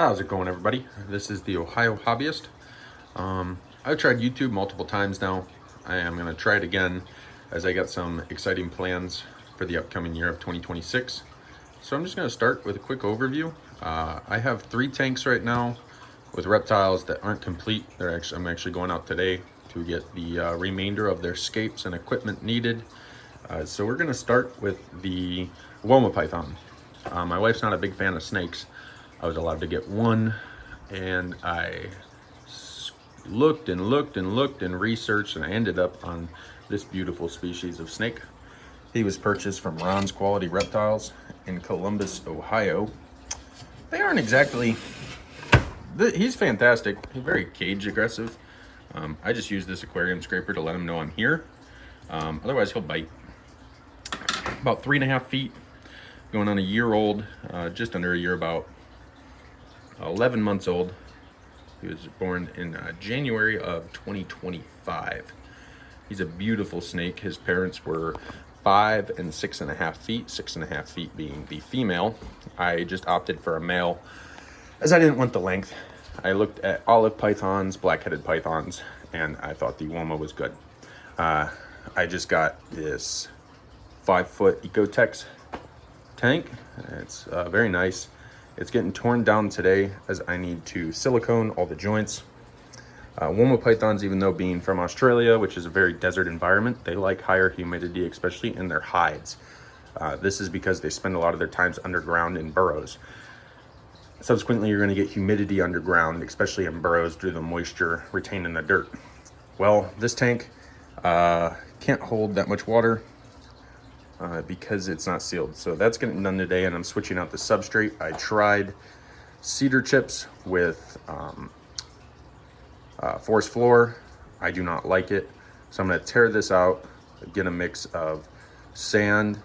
How's it going, everybody? This is the Ohio Hobbyist. I've tried YouTube multiple times now. I am going to try it again as I got some exciting plans for the upcoming year of 2026. So I'm just going to start with a quick overview. I have 3 tanks right now with reptiles that aren't complete. I'm actually going out today to get the remainder of their scapes and equipment needed. So we're going to start with the Woma python. My wife's not a big fan of snakes. I was allowed to get one, and I looked and researched, and I ended up on this beautiful species of snake. He was purchased from Ron's Quality Reptiles in Columbus, Ohio. They aren't exactly, he's fantastic. He's very cage aggressive. I just use this aquarium scraper to let him know I'm here. Otherwise he'll bite. About 3.5 feet, going on a year old, just under a year, about 11 months old. He was born in January of 2025. He's a beautiful snake. His parents were 5 and 6.5 feet, 6.5 feet being the female. I just opted for a male as I didn't want the length. I looked at olive pythons, black-headed pythons, and I thought the Woma was good. I just got this 5-foot Ecotex tank. It's very nice. It's getting torn down today as I need to silicone all the joints. Woma pythons, even though being from Australia, which is a very desert environment, they like higher humidity, especially in their hides. This is because they spend a lot of their times underground in burrows. Subsequently, you're going to get humidity underground, especially in burrows due to the moisture retained in the dirt. Well, this tank can't hold that much water because it's not sealed. So that's getting done today, and I'm switching out the substrate. I tried cedar chips with forest floor. I do not like it. So I'm going to tear this out, get a mix of sand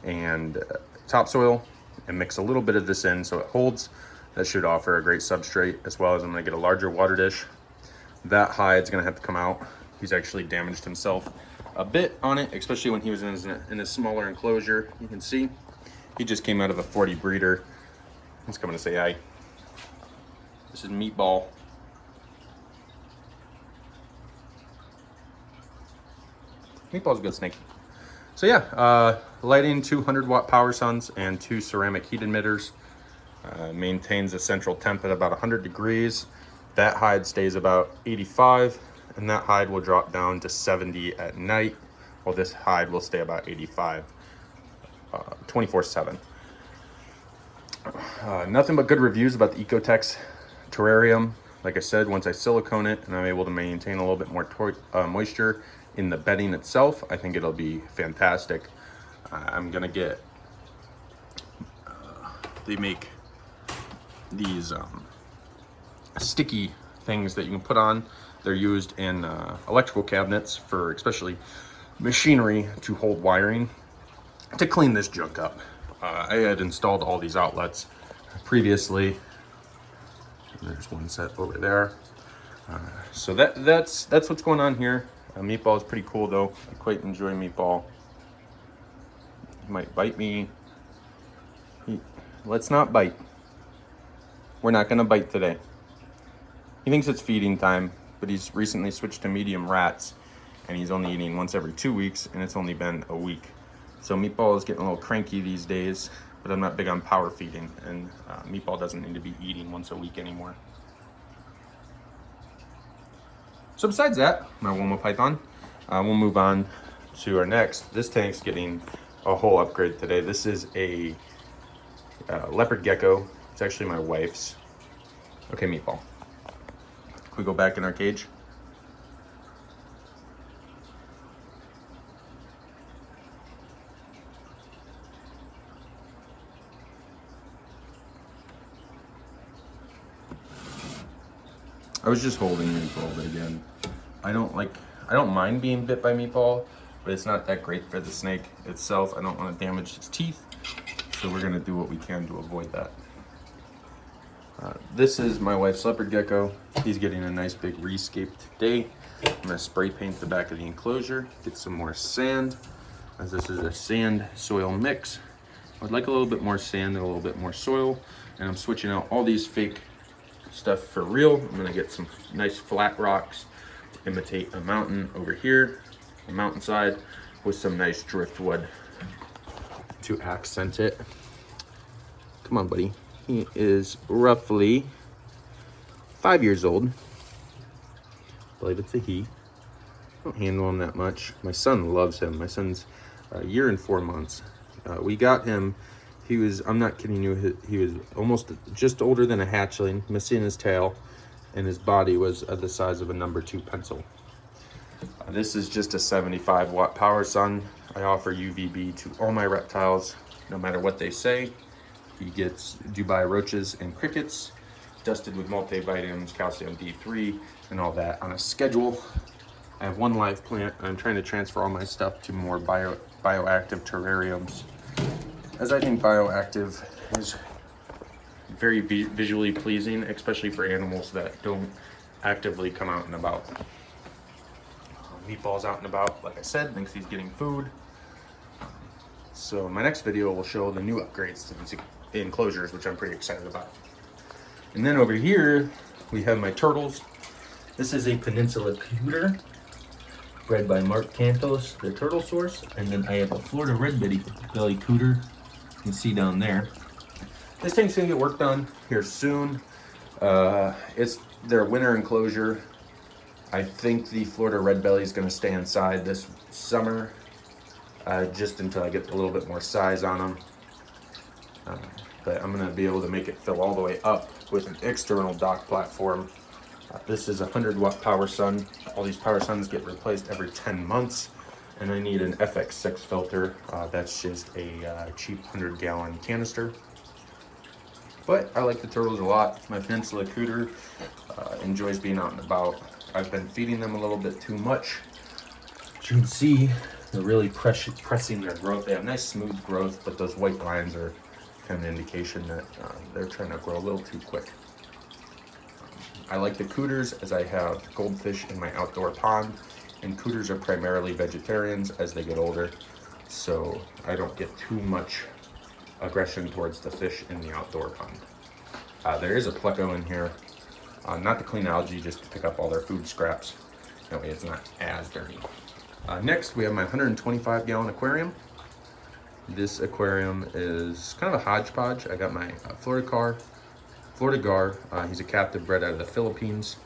and topsoil, and mix a little bit of this in so it holds. That should offer a great substrate, as well as I'm going to get a larger water dish. That hide's going to have to come out. He's actually damaged himself a bit on it, especially when he was in a smaller enclosure. You can see he just came out of a 40 breeder. He's coming to say hi. This is Meatball. Meatball's a good snake. So yeah, lighting 200-watt power suns and 2 ceramic heat emitters. Maintains a central temp at about 100 degrees. That hide stays about 85. And that hide will drop down to 70 at night, while this hide will stay about 85 24/7. Nothing but good reviews about the Ecotex terrarium. Like I said, once I silicone it and I'm able to maintain a little bit more moisture in the bedding itself, I think it'll be fantastic. I'm gonna get, they make these sticky things that you can put on. They're used in electrical cabinets for especially machinery to hold wiring to clean this junk up. I had installed all these outlets previously. There's one set over there. So that's what's going on here. Meatball is pretty cool though. I quite enjoy Meatball. He might bite me. Let's not bite. We're not gonna bite today. He thinks it's feeding time, but he's recently switched to medium rats, and he's only eating once every 2 weeks, and it's only been a week. So Meatball is getting a little cranky these days, but I'm not big on power feeding, and Meatball doesn't need to be eating once a week anymore. So besides that, my Woma python, we'll move on to our next. This tank's getting a whole upgrade today. This is a leopard gecko. It's actually my wife's. Okay, Meatball. Can we go back in our cage? I was just holding Meatball, but again, I don't mind being bit by Meatball, but it's not that great for the snake itself. I don't want to damage its teeth, so we're gonna do what we can to avoid that. This is my wife's leopard gecko. He's getting a nice big rescape today. I'm gonna spray paint the back of the enclosure, get some more sand, as this is a sand soil mix. I'd like a little bit more sand and a little bit more soil, and I'm switching out all these fake stuff for real. I'm gonna get some nice flat rocks to imitate a mountain over here, a mountainside, with some nice driftwood to accent it. Come on, buddy. He is roughly 5 years old. I believe it's a he. I don't handle him that much. My son loves him. My son's a year and 4 months. We got him. He was, I'm not kidding you, he was almost just older than a hatchling, missing his tail, and his body was the size of a number 2 pencil. This is just a 75 watt power sun. I offer UVB to all my reptiles, no matter what they say. He gets Dubai roaches and crickets, dusted with multivitamins, calcium D3, and all that on a schedule. I have 1 live plant. I'm trying to transfer all my stuff to more bioactive terrariums, as I think bioactive is very visually pleasing, especially for animals that don't actively come out and about. Meatball's out and about, like I said, thinks he's getting food. So my next video will show the new upgrades to these enclosures, which I'm pretty excited about. And then over here, we have my turtles. This is a Peninsula Cooter, bred by Mark Cantos, the turtle source. And then I have a Florida red belly cooter, you can see down there. This tank's gonna get worked on here soon. It's their winter enclosure. I think the Florida red belly is gonna stay inside this summer, just until I get a little bit more size on them. But I'm gonna be able to make it fill all the way up with an external dock platform. This is a 100 watt power sun. All these power suns get replaced every 10 months. And I need an FX6 filter. That's just a cheap 100 gallon canister. But I like the turtles a lot. My Peninsula Cooter enjoys being out and about. I've been feeding them a little bit too much. As you can see, they're really pressing their growth. They have nice smooth growth, but those white lines are kind of an indication that they're trying to grow a little too quick. I like the cooters as I have goldfish in my outdoor pond, and cooters are primarily vegetarians as they get older, so I don't get too much aggression towards the fish in the outdoor pond. There is a pleco in here, not to clean algae, just to pick up all their food scraps. That way it's not as dirty. Next, we have my 125 gallon aquarium. This aquarium is kind of a hodgepodge. I got my Florida Gar. He's a captive bred out of the Philippines.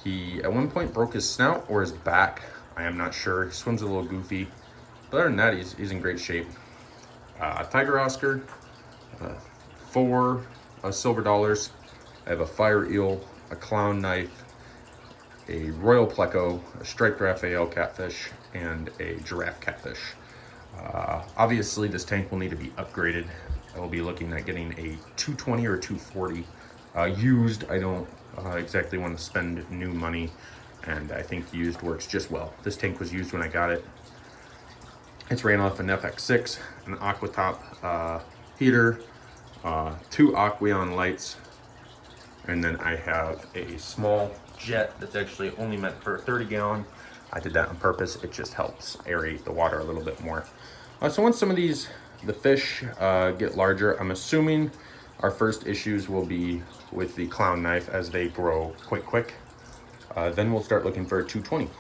He at one point broke his snout or his back. I am not sure. He swims a little goofy. But other than that, he's in great shape. Tiger Oscar, 4 silver dollars. I have a fire eel, a clown knife, a royal pleco, a striped Raphael catfish, and a giraffe catfish. Obviously, this tank will need to be upgraded. I will be looking at getting a 220 or 240 used. I don't exactly want to spend new money, and I think used works just well. This tank was used when I got it. It's ran off an FX6, an Aquatop heater, 2 Aqueon lights, and then I have a small jet that's actually only meant for a 30 gallon. I did that on purpose. It just helps aerate the water a little bit more. So once some of the fish get larger, I'm assuming our first issues will be with the clown knife as they grow quite quick. Then we'll start looking for a 220.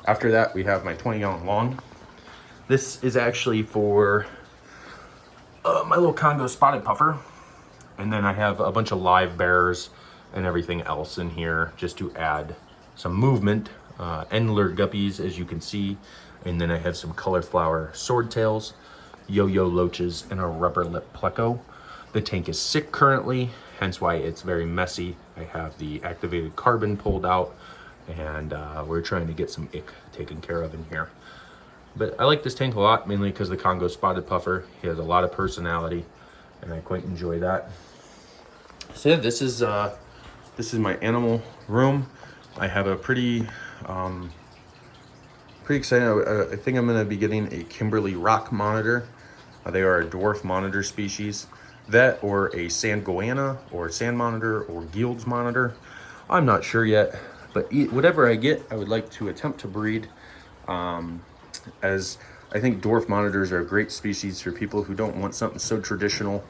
After that, we have my 20 gallon long. This is actually for my little Congo spotted puffer. And then I have a bunch of live bears and everything else in here just to add some movement. Endler guppies, as you can see. And then I have some colorflower swordtails, yo-yo loaches, and a rubber lip pleco. The tank is sick currently, hence why it's very messy. I have the activated carbon pulled out, and we're trying to get some ick taken care of in here. But I like this tank a lot, mainly because the Congo spotted puffer. He has a lot of personality, and I quite enjoy that. So yeah, this is my animal room. I have a pretty exciting. I think I'm going to be getting a Kimberly rock monitor. They are a dwarf monitor species. That or a sand goanna or sand monitor or Gild's monitor. I'm not sure yet, but whatever I get, I would like to attempt to breed. As I think dwarf monitors are a great species for people who don't want something so traditional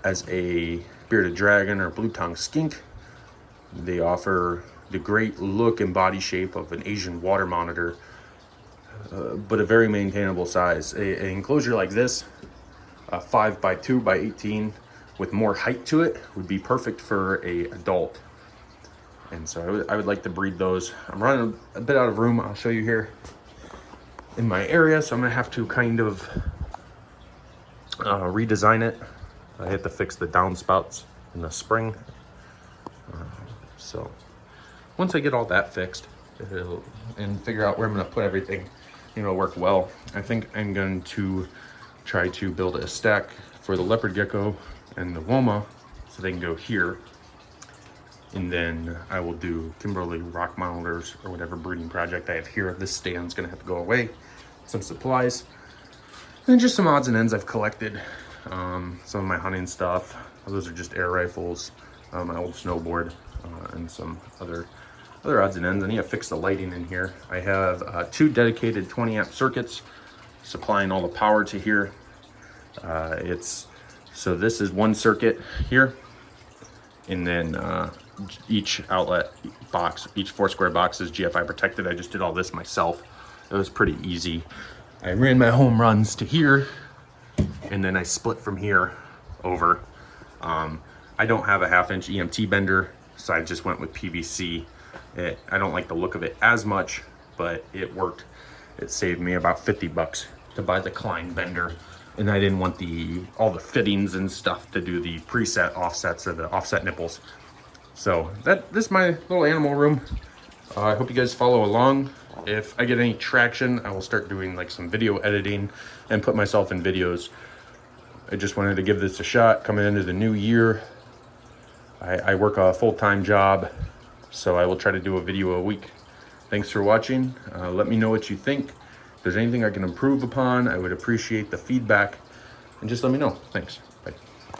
as a bearded dragon or blue-tongue skink. I They offer the great look and body shape of an Asian water monitor, but a very maintainable size. An enclosure like this, 5 by 2 by 18, with more height to it, would be perfect for a adult. And so I would like to breed those. I'm running a bit out of room. I'll show you here in my area, so I'm gonna have to kind of redesign it. I had to fix the downspouts in the spring. So once I get all that fixed and figure out where I'm gonna put everything, it'll work well. I think I'm going to try to build a stack for the leopard gecko and the woma so they can go here. And then I will do Kimberly rock monitors or whatever breeding project I have here. This stand's gonna have to go away. Some supplies. And just some odds and ends I've collected. Some of my hunting stuff. Those are just air rifles, my old snowboard, and some other odds and ends. I need to fix the lighting in here. I have 2 dedicated 20 amp circuits supplying all the power to here. So this is one circuit here, and then each outlet box, each 4 square box is GFI protected. I just did all this myself. It was pretty easy. I ran my home runs to here, and then I split from here over. I don't have a 1/2 inch EMT bender, so I just went with PVC. I don't like the look of it as much, but it worked. It saved me about 50 bucks to buy the Klein bender, and I didn't want all the fittings and stuff to do the preset offsets or the offset nipples. So this is my little animal room. I hope you guys follow along. If I get any traction, I will start doing like some video editing and put myself in videos. I just wanted to give this a shot coming into the new year. I work a full-time job, so I will try to do a video a week. Thanks for watching. Let me know what you think. If there's anything I can improve upon, I would appreciate the feedback, and just let me know. Thanks.